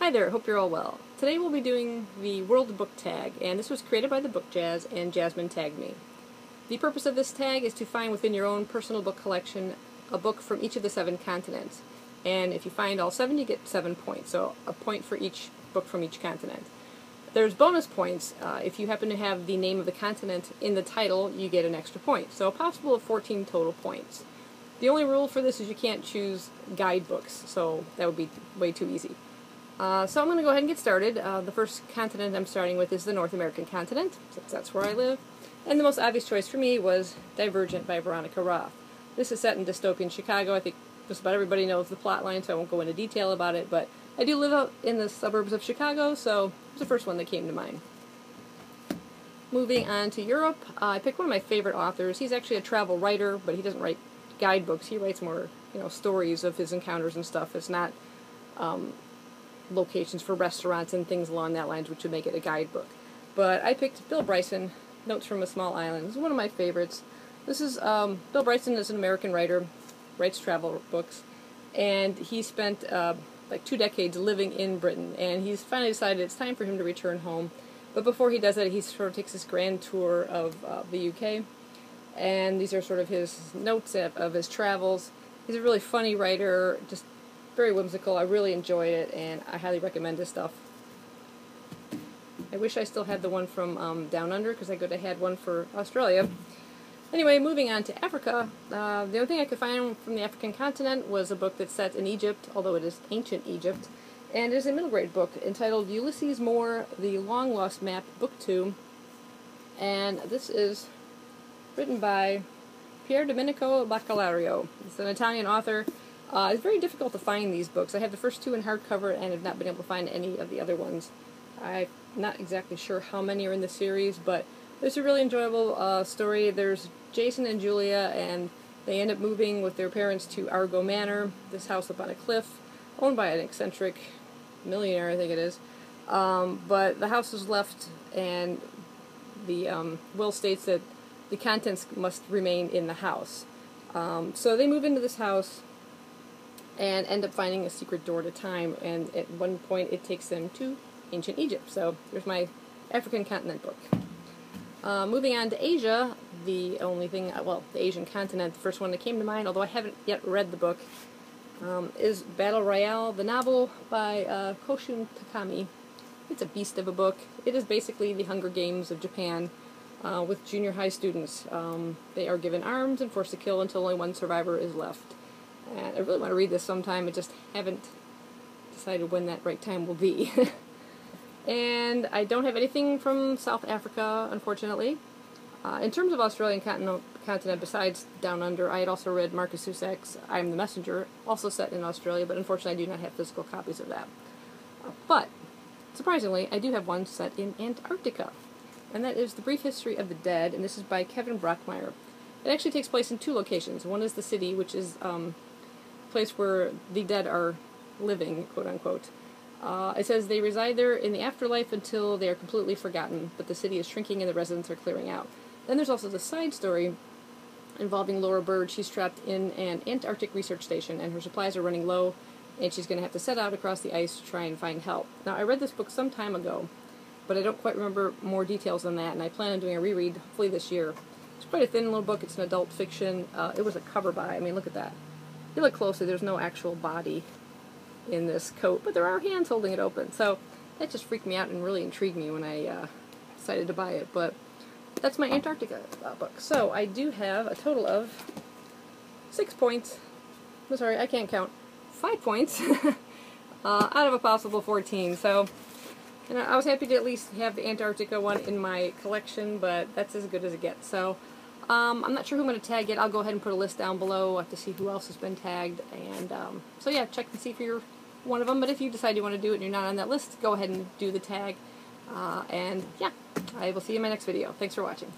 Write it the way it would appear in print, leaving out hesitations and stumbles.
Hi there, hope you're all well. Today we'll be doing the World Book Tag, and this was created by the Book Jazz, and Jasmine tagged me. The purpose of this tag is to find within your own personal book collection a book from each of the 7 continents. And if you find all 7, you get 7 points, so a point for each book from each continent. There's bonus points. If you happen to have the name of the continent in the title, you get an extra point. So a possible of 14 total points. The only rule for this is you can't choose guidebooks, so that would be way too easy. So I'm going to go ahead and get started. The first continent I'm starting with is the North American continent, since that's where I live. And the most obvious choice for me was Divergent by Veronica Roth. This is set in dystopian Chicago. I think just about everybody knows the plot line, so I won't go into detail about it, but I do live out in the suburbs of Chicago, so it was the first one that came to mind. Moving on to Europe, I picked one of my favorite authors. He's actually a travel writer, but he doesn't write guidebooks. He writes more, stories of his encounters and stuff. It's not locations for restaurants and things along that lines, which would make it a guidebook. But I picked Bill Bryson, Notes from a Small Island. This is one of my favorites. This is, Bill Bryson is an American writer, writes travel books, and he spent like 2 decades living in Britain, and he's finally decided it's time for him to return home. But before he does that, he sort of takes this grand tour of the UK, and these are sort of his notes of his travels. He's a really funny writer, just very whimsical. I really enjoyed it, and I highly recommend his stuff. I wish I still had the one from Down Under, because I could have had one for Australia. Anyway, moving on to Africa, the only thing I could find from the African continent was a book that's set in Egypt, although it is ancient Egypt, and it is a middle grade book entitled Ulysses Moore, The Long Lost Map, Book 2, and this is written by Pier Domenico Bacalario. It's an Italian author. It's very difficult to find these books. I have the first 2 in hardcover and have not been able to find any of the other ones. I'm not exactly sure how many are in the series, but it's a really enjoyable story. There's Jason and Julia, and they end up moving with their parents to Argo Manor, this house up on a cliff, owned by an eccentric millionaire, I think it is. But the house is left, and the will states that the contents must remain in the house. So they move into this house and end up finding a secret door to time, and at one point it takes them to ancient Egypt. So there's my African continent book. Moving on to Asia, the only thing, the Asian continent, the first one that came to mind, although I haven't yet read the book, is Battle Royale, the novel by Koshun Takami. It's a beast of a book. It is basically the Hunger Games of Japan with junior high students. They are given arms and forced to kill until only one survivor is left. And I really want to read this sometime. I just haven't decided when that right time will be. And I don't have anything from South Africa, unfortunately. In terms of Australian continent, besides Down Under, I had also read Marcus Zusek's I Am the Messenger, also set in Australia, but unfortunately I do not have physical copies of that. But, surprisingly, I do have one set in Antarctica, and that is The Brief History of the Dead, and this is by Kevin Brockmeyer. It actually takes place in 2 locations. One is the city, which is a place where the dead are living, quote-unquote. It says they reside there in the afterlife until they are completely forgotten, but the city is shrinking and the residents are clearing out. Then there's also the side story involving Laura Bird. She's trapped in an Antarctic research station, and her supplies are running low, and she's going to have to set out across the ice to try and find help. Now, I read this book some time ago, but I don't quite remember more details than that, and I plan on doing a reread, hopefully this year. It's quite a thin little book. It's an adult fiction. It was a cover by. I mean, look at that. If you look closely, there's no actual body in this coat, but there are hands holding it open, so that just freaked me out and really intrigued me when I decided to buy it. But that's my Antarctica book. So I do have a total of 6 points. I'm sorry, I can't count. 5 points out of a possible 14. So I was happy to at least have the Antarctica one in my collection, but that's as good as it gets. So I'm not sure who I'm going to tag yet. I'll go ahead and put a list down below to see who else has been tagged. And so yeah, check and see if you're one of them. But if you decide you want to do it and you're not on that list, go ahead and do the tag. And yeah, I will see you in my next video. Thanks for watching.